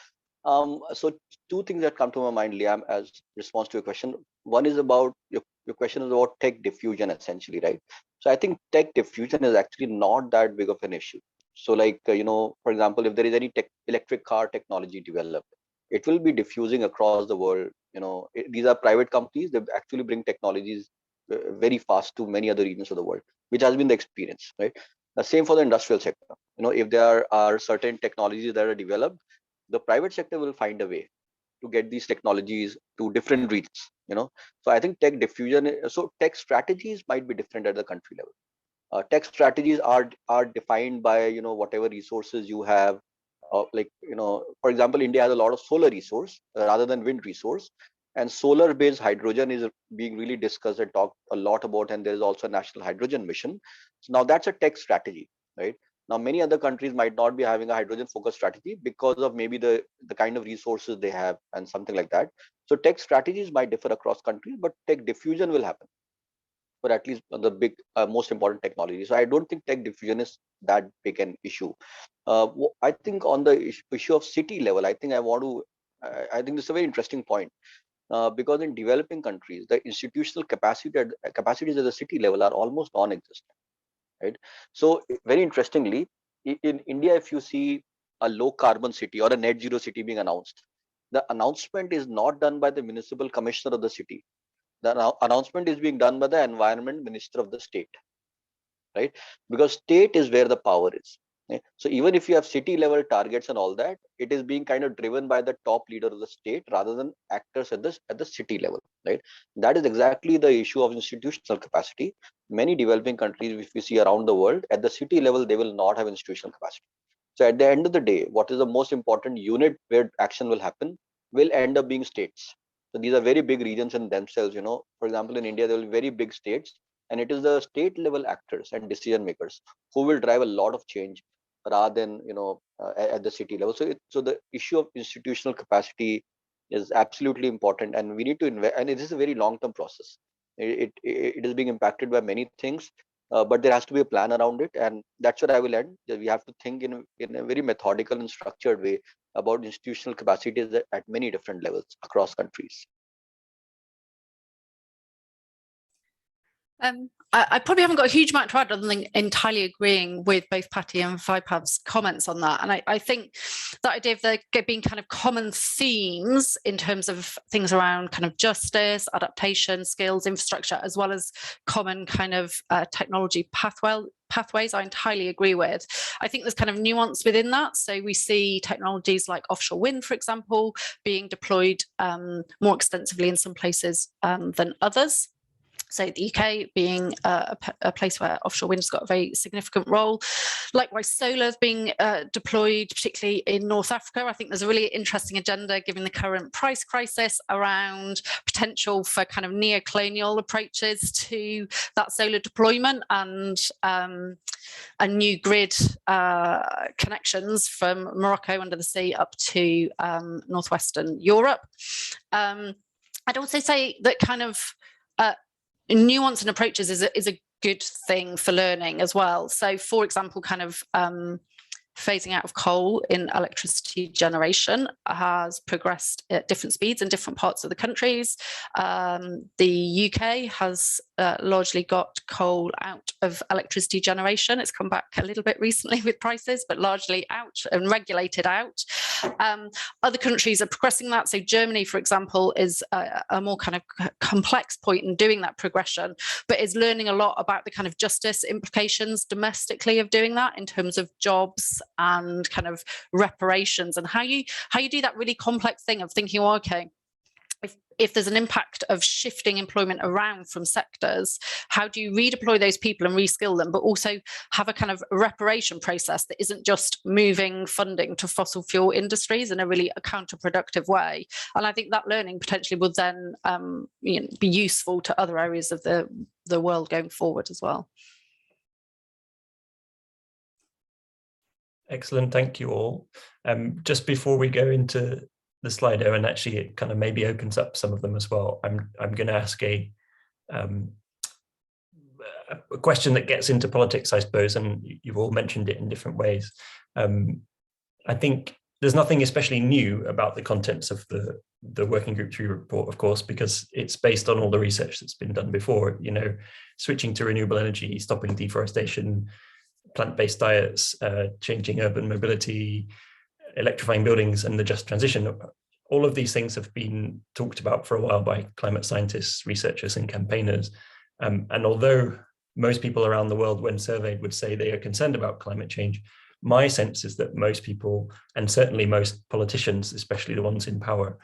So 2 things that come to my mind, Liam, as response to your question. One is about your question is about tech diffusion, essentially, right? So I think tech diffusion is actually not that big of an issue. So like, for example, if there is any electric car technology developed, it will be diffusing across the world. These are private companies, they actually bring technologies very fast to many other regions of the world, which has been the experience, right? The same for the industrial sector. If there are certain technologies that are developed, the private sector will find a way to get these technologies to different regions. So I think tech diffusion, so tech strategies might be different at the country level. Tech strategies are defined by whatever resources you have. For example, India has a lot of solar resource rather than wind resource, and solar based hydrogen is being really discussed and talked a lot about, and there is also a national hydrogen mission. So now that's a tech strategy, right? Now, many other countries might not be having a hydrogen focused strategy because of maybe the kind of resources they have and something like that. So tech strategies might differ across countries, but tech diffusion will happen for at least the big, most important technology. So I don't think tech diffusion is that big an issue. I think on the issue of city level, I think this is a very interesting point. Because in developing countries, the institutional capacities at the city level are almost non-existent, right? So very interestingly, in India, if you see a low carbon city or a net zero city being announced, the announcement is not done by the municipal commissioner of the city. The announcement is being done by the environment minister of the state, right? Because state is where the power is. So even if you have city level targets and all that, it is being kind of driven by the top leader of the state rather than actors at the city level, right? That is exactly the issue of institutional capacity. Many developing countries, if you see around the world, at the city level, they will not have institutional capacity. So at the end of the day, what is the most important unit where action will happen will end up being states. So these are very big regions in themselves. For example, in India, there will be very big states, and it is the state level actors and decision makers who will drive a lot of change rather than at the city level. So the issue of institutional capacity is absolutely important, and we need to invest. And it is a very long term process. It is being impacted by many things, but there has to be a plan around it, and that's what I will end. We have to think in a very methodical and structured way about institutional capacities at many different levels across countries. I probably haven't got a huge amount to add other than entirely agreeing with both Paty and Vaibhav's comments on that. And I think that idea of there being kind of common themes in terms of things around kind of justice, adaptation, skills, infrastructure, as well as common kind of technology pathways, I entirely agree with. I think there's kind of nuance within that. So we see technologies like offshore wind, for example, being deployed more extensively in some places than others. So the UK being a place where offshore wind's got a very significant role. Likewise, solar is being deployed, particularly in North Africa. I think there's a really interesting agenda, given the current price crisis, around potential for kind of neo-colonial approaches to that solar deployment and new grid connections from Morocco under the sea up to northwestern Europe. I'd also say that kind of nuance and approaches is a good thing for learning as well. So, for example, kind of phasing out of coal in electricity generation has progressed at different speeds in different parts of the countries. The UK has largely got coal out of electricity generation. It's come back a little bit recently with prices, but largely out and regulated out. Other countries are progressing that. So Germany, for example, is a more kind of complex point in doing that progression, but is learning a lot about the kind of justice implications domestically of doing that in terms of jobs and kind of reparations, and how you do that really complex thing of thinking, well, okay, if there's an impact of shifting employment around from sectors, how do you redeploy those people and reskill them, but also have a kind of reparation process that isn't just moving funding to fossil fuel industries in a really counterproductive way? And I think that learning potentially will then be useful to other areas of the world going forward as well. Excellent, thank you all. Just before we go into the Slido, and actually it kind of maybe opens up some of them as well, I'm going to ask a question that gets into politics, I suppose, and you've all mentioned it in different ways. I think there's nothing especially new about the contents of the Working Group III report, of course, because it's based on all the research that's been done before, you know, switching to renewable energy, stopping deforestation, plant-based diets, changing urban mobility, electrifying buildings, and the just transition. All of these things have been talked about for a while by climate scientists, researchers, and campaigners. And although most people around the world, when surveyed, would say they are concerned about climate change, my sense is that most people, and certainly most politicians, especially the ones in power,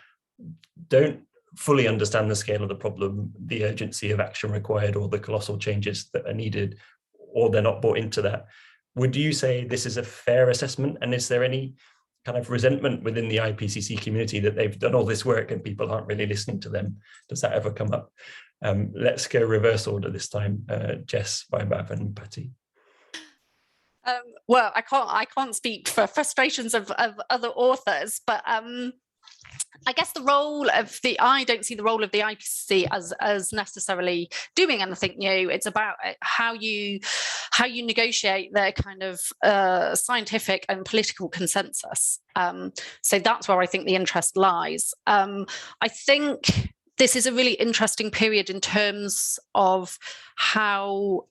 don't fully understand the scale of the problem, the urgency of action required, or the colossal changes that are needed, or they're not bought into that. Would you say this is a fair assessment? And is there any kind of resentment within the IPCC community that they've done all this work and people aren't really listening to them? Does that ever come up? Let's go reverse order this time. Jess, Vaibhav, and Paty. Well, I can't speak for frustrations of other authors, but I guess I don't see the role of the IPCC as necessarily doing anything new. It's about how you negotiate their kind of scientific and political consensus. So that's where I think the interest lies. I think this is a really interesting period in terms of how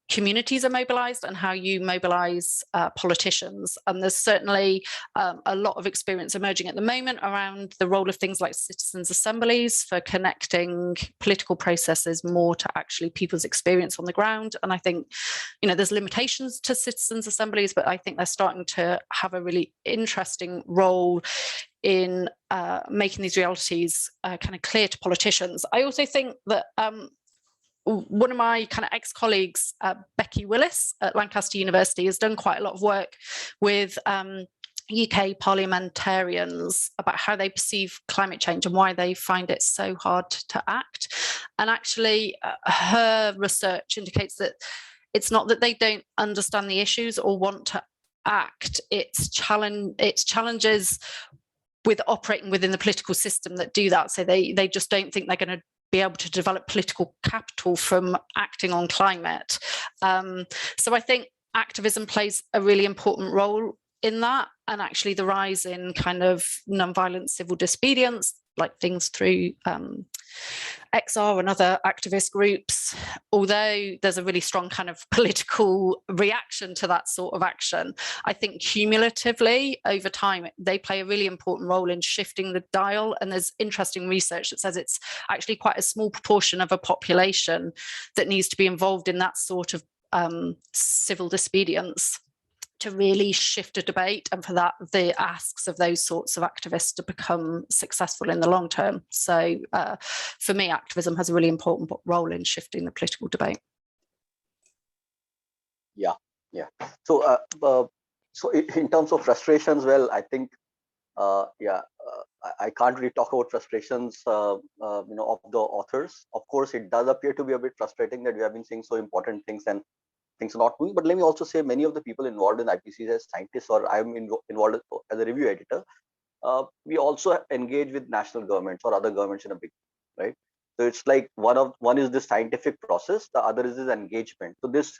communities are mobilized and how you mobilize politicians. And there's certainly a lot of experience emerging at the moment around the role of things like citizens' assemblies for connecting political processes more to actually people's experience on the ground. And I think, you know, there's limitations to citizens' assemblies, but I think they're starting to have a really interesting role in making these realities kind of clear to politicians. I also think that one of my kind of ex-colleagues, Becky Willis at Lancaster University, has done quite a lot of work with UK parliamentarians about how they perceive climate change and why they find it so hard to act. And actually, her research indicates that it's not that they don't understand the issues or want to act, it's challenges with operating within the political system that do that. So they just don't think they're going to be able to develop political capital from acting on climate. So I think activism plays a really important role in that, and actually the rise in kind of non-violent civil disobedience, like things through XR and other activist groups, although there's a really strong kind of political reaction to that sort of action, I think cumulatively over time, they play a really important role in shifting the dial. And there's interesting research that says it's actually quite a small proportion of a population that needs to be involved in that sort of civil disobedience. to really shift a debate, and for that the asks of those sorts of activists to become successful in the long term. So for me, activism has a really important role in shifting the political debate. Yeah. So so in terms of frustrations, well, I think I can't really talk about frustrations of the authors. Of course, it does appear to be a bit frustrating that we have been seeing so important things and things are not moving. But let me also say, many of the people involved in IPCC as scientists, or I'm involved as a review editor, we also engage with national governments or other governments in a big way, right? So it's like one is this scientific process, the other is this engagement. So this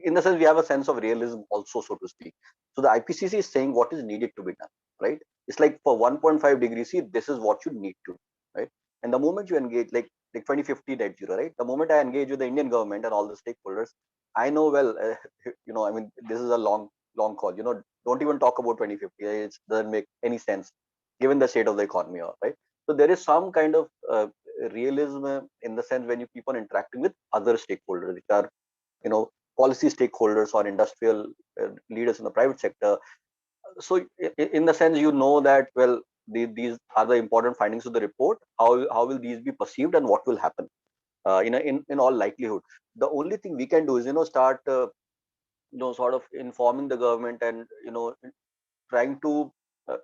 in the sense we have a sense of realism also, so to speak. So the IPCC is saying what is needed to be done, right? It's like for 1.5 degrees C, this is what you need to, right? And the moment you engage, like 2050 net zero, right? The moment I engage with the Indian government and all the stakeholders, I know, well, I mean, this is a long call. Don't even talk about 2050. It doesn't make any sense given the state of the economy, right? So there is some kind of realism in the sense when you keep on interacting with other stakeholders, which are, policy stakeholders or industrial leaders in the private sector. So in the sense, that, well, these are the important findings of the report. How will these be perceived and what will happen? In all likelihood, the only thing we can do is start sort of informing the government and trying to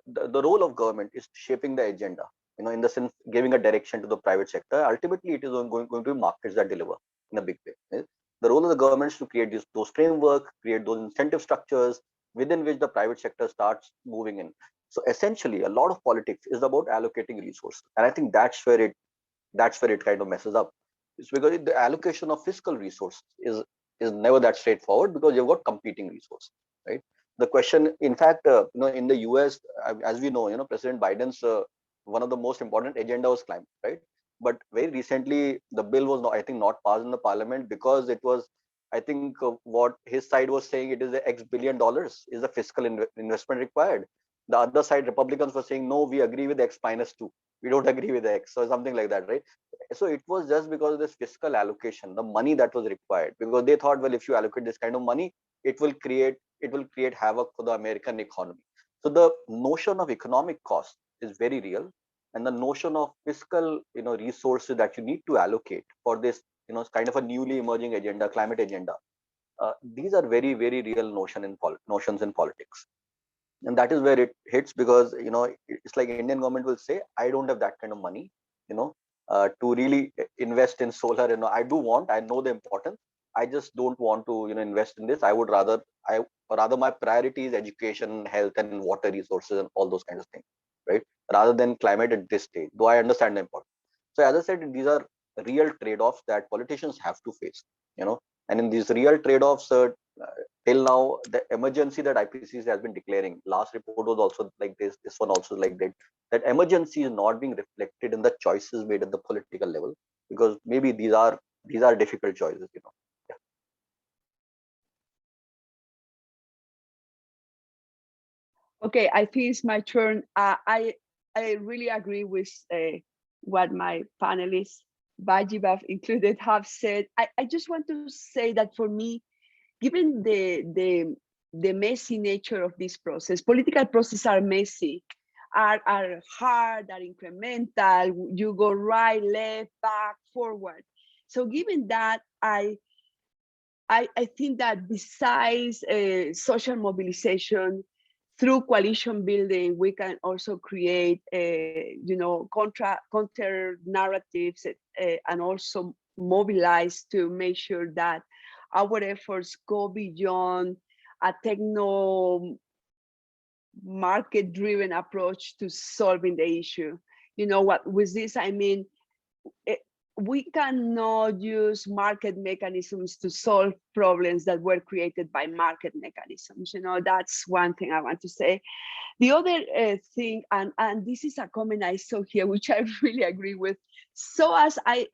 the role of government is shaping the agenda, in the sense giving a direction to the private sector. Ultimately it is going to be markets that deliver in a big way. The role of the government is to create those framework, create those incentive structures within which the private sector starts moving in. So essentially a lot of politics is about allocating resources, and I think that's where it kind of messes up. It's because the allocation of fiscal resources is never that straightforward, because you've got competing resources, right? The question, in fact, in the US, as we know, President Biden's one of the most important agenda was climate, right? But very recently, the bill was not, I think, not passed in the parliament because it was, I think, what his side was saying, it is X billion dollars is the fiscal investment required. The other side, Republicans, were saying, no, we agree with X minus 2. We don't agree with X, or something like that, right? So it was just because of this fiscal allocation, the money that was required, because they thought, well, if you allocate this kind of money, it will create havoc for the American economy. So the notion of economic cost is very real, and the notion of fiscal resources that you need to allocate for this kind of a newly emerging agenda, climate agenda, these are very, very real notions in politics. And that is where it hits, because it's like Indian government will say, I don't have that kind of money to really invest in solar. I know the importance, I just don't want to invest in this. I would rather my priority is education, health, and water resources and all those kinds of things, right, rather than climate at this stage, though I understand the importance. So as I said, these are real trade-offs that politicians have to face, and in these real trade-offs, till now, the emergency that IPCC has been declaring, last report was also like this one also like that emergency is not being reflected in the choices made at the political level, because maybe these are difficult choices. Yeah. Okay, I think it's my turn. I really agree with what my panelists, Vaibhav included, have said. I just want to say that for me, given the messy nature of this process, political processes are messy, are hard, are incremental. You go right, left, back, forward. So given that, I think that besides social mobilization, through coalition building, we can also create, counter narratives and also mobilize to make sure that our efforts go beyond a techno market-driven approach to solving the issue. With this, I mean, we cannot use market mechanisms to solve problems that were created by market mechanisms. That's one thing I want to say. The other thing, and this is a comment I saw here, which I really agree with. So as I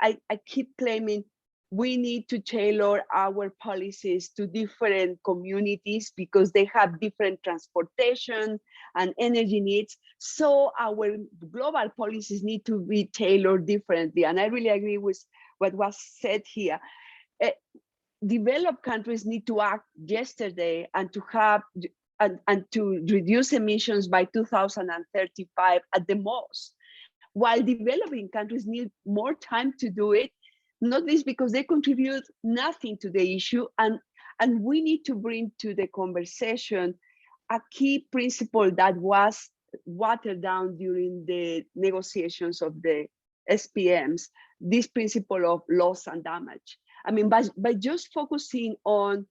keep claiming, we need to tailor our policies to different communities because they have different transportation and energy needs. So our global policies need to be tailored differently. And I really agree with what was said here. developed countries need to act yesterday and to have and to reduce emissions by 2035 at the most, while developing countries need more time to do it, not least because they contribute nothing to the issue. And we need to bring to the conversation a key principle that was watered down during the negotiations of the SPMs, this principle of loss and damage. I mean, by just focusing on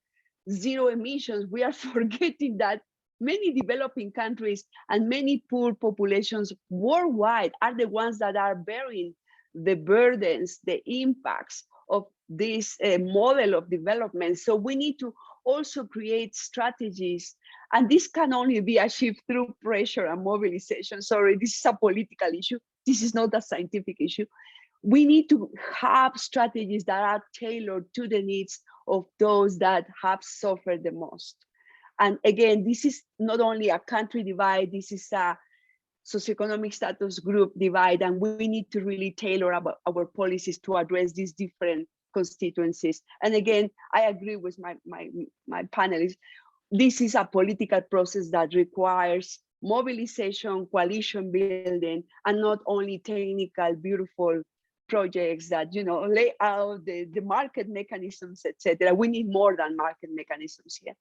zero emissions, we are forgetting that many developing countries and many poor populations worldwide are the ones that are bearing the burdens, the impacts of this model of development. So we need to also create strategies, and this can only be achieved through pressure and mobilization. Sorry, this is a political issue. This is not a scientific issue. We need to have strategies that are tailored to the needs of those that have suffered the most. And again, this is not only a country divide, this is a socioeconomic status group divide, and we need to really tailor our policies to address these different constituencies. And again, I agree with my panelists. This is a political process that requires mobilization, coalition building, and not only technical, beautiful projects that, you know, lay out the market mechanisms, etc. We need more than market mechanisms here.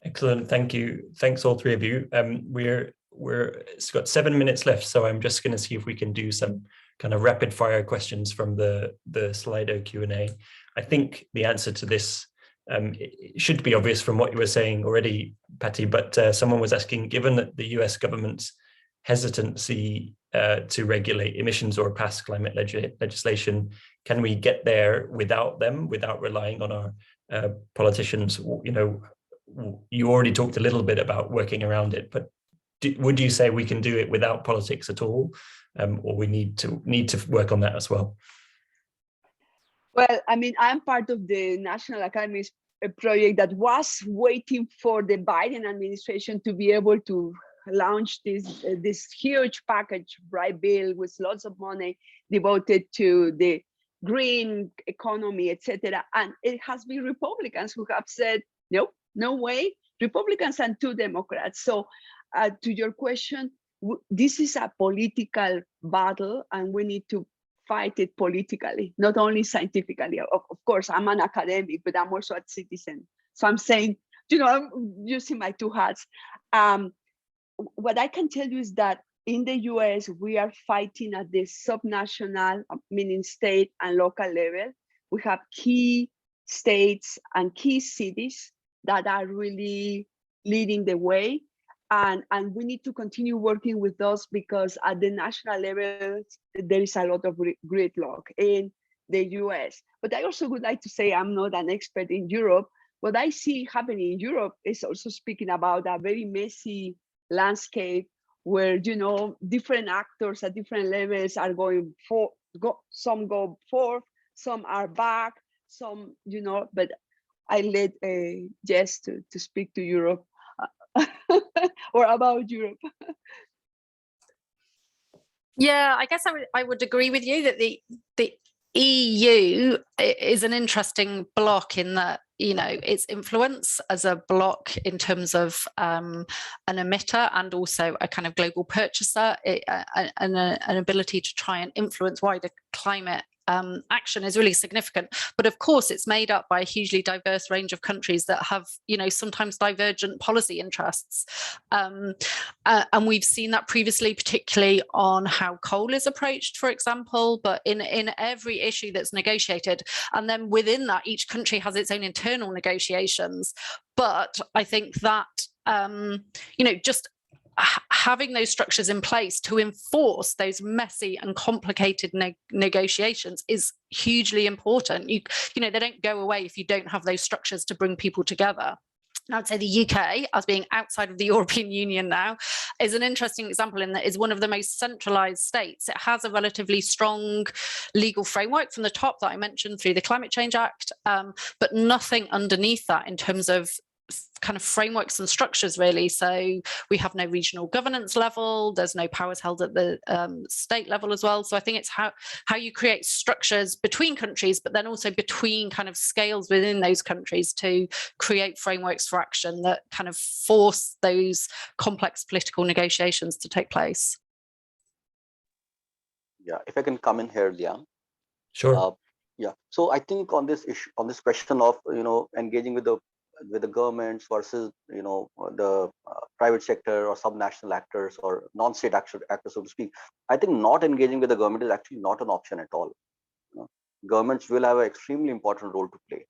Excellent, thank you. Thanks all three of you. It's got 7 minutes left, so I'm just going to see if we can do some kind of rapid fire questions from the Slido Q&A. I think the answer to this it should be obvious from what you were saying already, Paty, but someone was asking, given that the US government's hesitancy to regulate emissions or pass climate legislation, can we get there without them, without relying on our politicians? You know, you already talked a little bit about working around it, but would you say we can do it without politics at all, or we need to work on that as well? Well, I mean, I'm part of the National Academy's project that was waiting for the Biden administration to be able to launch this huge package, right, bill with lots of money devoted to the green economy, etc. And it has been Republicans who have said, no, no way, Republicans and 2 Democrats. So to your question, this is a political battle, and we need to fight it politically, not only scientifically. Of course, I'm an academic, but I'm also a citizen. So I'm saying, you know, I'm using my 2 hats. What I can tell you is that in the US, we are fighting at the subnational, meaning state and local level. We have key states and key cities that are really leading the way. And we need to continue working with those, because at the national level, there is a lot of gridlock in the US. But I also would like to say I'm not an expert in Europe. What I see happening in Europe is also speaking about a very messy landscape where, you know, different actors at different levels are going for, some go forth, some are back, some, you know, but I let Jess to speak to Europe. Or about Europe. Yeah, I guess I would agree with you that the EU is an interesting bloc in that, you know, its influence as a bloc in terms of an emitter and also a kind of global purchaser, an ability to try and influence wider climate action is really significant. But of course, it's made up by a hugely diverse range of countries that have, you know, sometimes divergent policy interests. And we've seen that previously, particularly on how coal is approached, for example, but in every issue that's negotiated. And then within that, each country has its own internal negotiations. But I think that, you know, just having those structures in place to enforce those messy and complicated negotiations is hugely important. You know, they don't go away if you don't have those structures to bring people together. And I'd say the UK, as being outside of the European Union now, is an interesting example in that it's one of the most centralised states. It has a relatively strong legal framework from the top that I mentioned through the Climate Change Act, but nothing underneath that in terms of kind of frameworks and structures, really. So we have no regional governance level, there's no powers held at the state level as well. So I think it's how you create structures between countries, but then also between kind of scales within those countries to create frameworks for action that kind of force those complex political negotiations to take place. Yeah, if I can come in here, yeah. Sure. Yeah, so I think on this issue, on this question of engaging with the governments versus the private sector or subnational actors or non-state actors, so to speak, I think not engaging with the government is actually not an option at all. Governments will have an extremely important role to play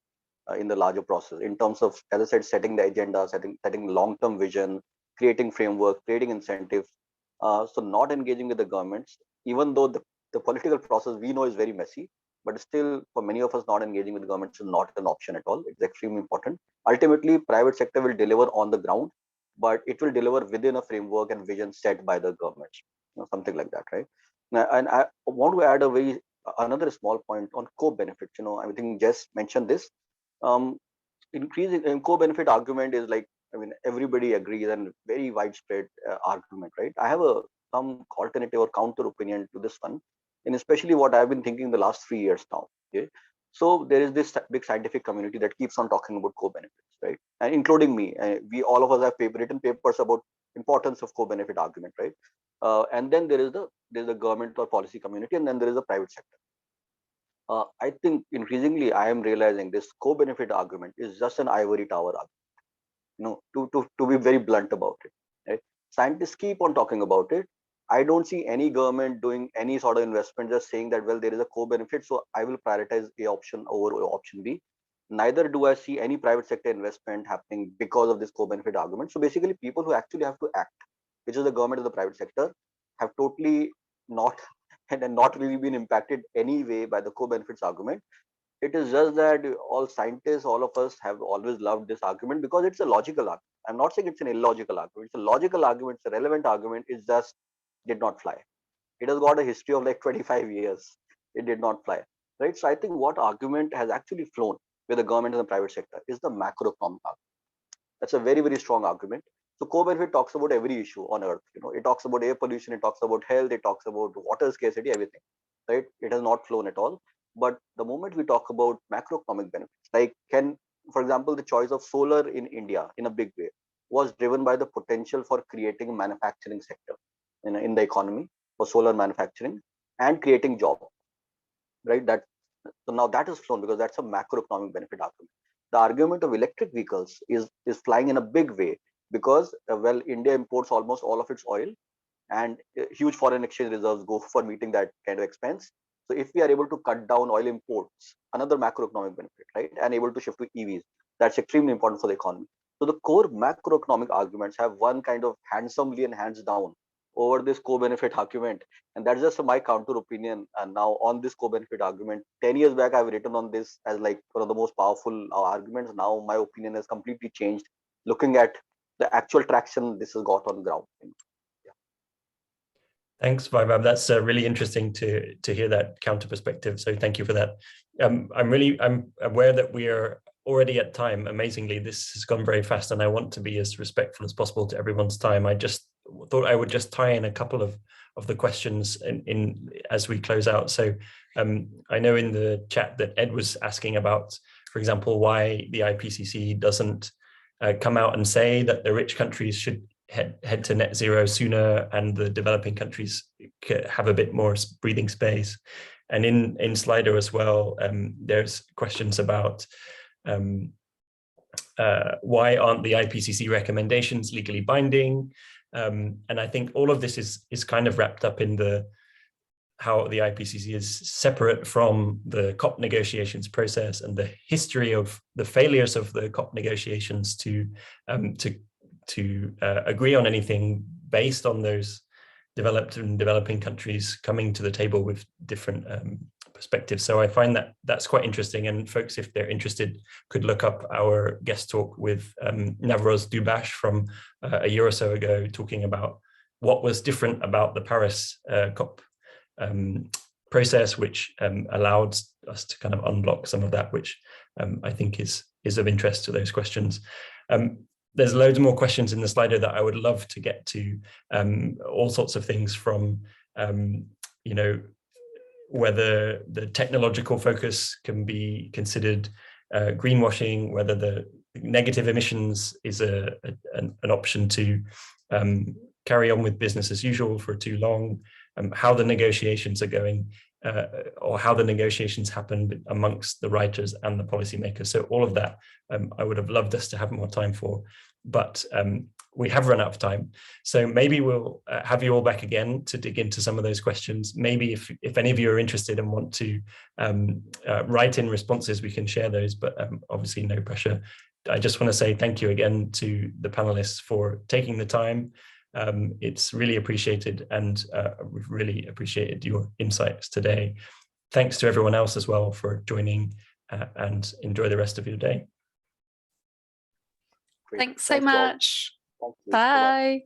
in the larger process in terms of, as I said, setting the agenda, setting long-term vision, creating framework, creating incentives. So not engaging with the governments, even though the political process we know is very messy, but still for many of us, not engaging with the government is not an option at all. It's extremely important. Ultimately, private sector will deliver on the ground, but it will deliver within a framework and vision set by the government, something like that, right? And I want to add another small point on co-benefits. I think Jess mentioned this. Increasing in co-benefit argument is like, everybody agrees and very widespread argument, right? I have some alternative or counter opinion to this one, and especially what I've been thinking the last 3 years now. Okay, so there is this big scientific community that keeps on talking about co-benefits, right? And including me, we all of us have written papers about importance of co-benefit argument, right? And then there's the government or policy community, and then there is the private sector. I think increasingly I am realizing this co-benefit argument is just an ivory tower argument. To be very blunt about it, right? Scientists keep on talking about it. I don't see any government doing any sort of investment just saying that, well, there is a co-benefit, so I will prioritize A option over option B. Neither do I see any private sector investment happening because of this co-benefit argument. So basically, people who actually have to act, which is the government or the private sector, have totally not really been impacted anyway by the co-benefits argument. It is just that all scientists, all of us have always loved this argument because it's a logical argument. I'm not saying it's an illogical argument. It's a logical argument. It's a relevant argument. It just did not fly. It has got a history of like 25 years. It did not fly, right? So I think what argument has actually flown with the government and the private sector is the macroeconomic argument. That's a very, very strong argument. So co-benefit talks about every issue on earth. It talks about air pollution, it talks about health, it talks about water scarcity, everything, right? It has not flown at all. But the moment we talk about macroeconomic benefits, like for example, the choice of solar in India in a big way was driven by the potential for creating a manufacturing sector in the economy for solar manufacturing and creating jobs, right? So now that is flown because that's a macroeconomic benefit argument. The argument of electric vehicles is flying in a big way because, well, India imports almost all of its oil and huge foreign exchange reserves go for meeting that kind of expense. So if we are able to cut down oil imports, another macroeconomic benefit, right? And able to shift to EVs, that's extremely important for the economy. So the core macroeconomic arguments have one kind of handsomely and hands down over this co-benefit argument. And that's just my counter opinion. And now on this co-benefit argument, 10 years back, I've written on this as like one of the most powerful arguments. Now my opinion has completely changed looking at the actual traction this has got on ground. Yeah. Thanks, Vaibhav. That's really interesting to hear that counter perspective. So thank you for that. I'm aware that we are already at time. Amazingly, this has gone very fast, and I want to be as respectful as possible to everyone's time. I just thought I would just tie in a couple of the questions in as we close out. So I know in the chat that Ed was asking about, for example, why the IPCC doesn't come out and say that the rich countries should head to net zero sooner and the developing countries have a bit more breathing space. And in Slido as well, there's questions about why aren't the IPCC recommendations legally binding? And I think all of this is kind of wrapped up in how the IPCC is separate from the COP negotiations process and the history of the failures of the COP negotiations to agree on anything based on those developed and developing countries coming to the table with different perspectives. So I find that that's quite interesting, and folks, if they're interested, could look up our guest talk with Navroz Dubash from a year or so ago, talking about what was different about the Paris COP process, which allowed us to kind of unblock some of that, which I think is of interest to those questions. There's loads more questions in the Slido that I would love to get to, all sorts of things from, you know, whether the technological focus can be considered greenwashing, whether the negative emissions is an option to carry on with business as usual for too long, how the negotiations are going, or how the negotiations happen amongst the writers and the policymakers. So all of that, I would have loved us to have more time for, but we have run out of time. So maybe we'll have you all back again to dig into some of those questions. Maybe if any of you are interested and want to write in responses, we can share those, but obviously no pressure. I just want to say thank you again to the panelists for taking the time. It's really appreciated, and we've really appreciated your insights today. Thanks to everyone else as well for joining, and enjoy the rest of your day. Thanks so much. Bye.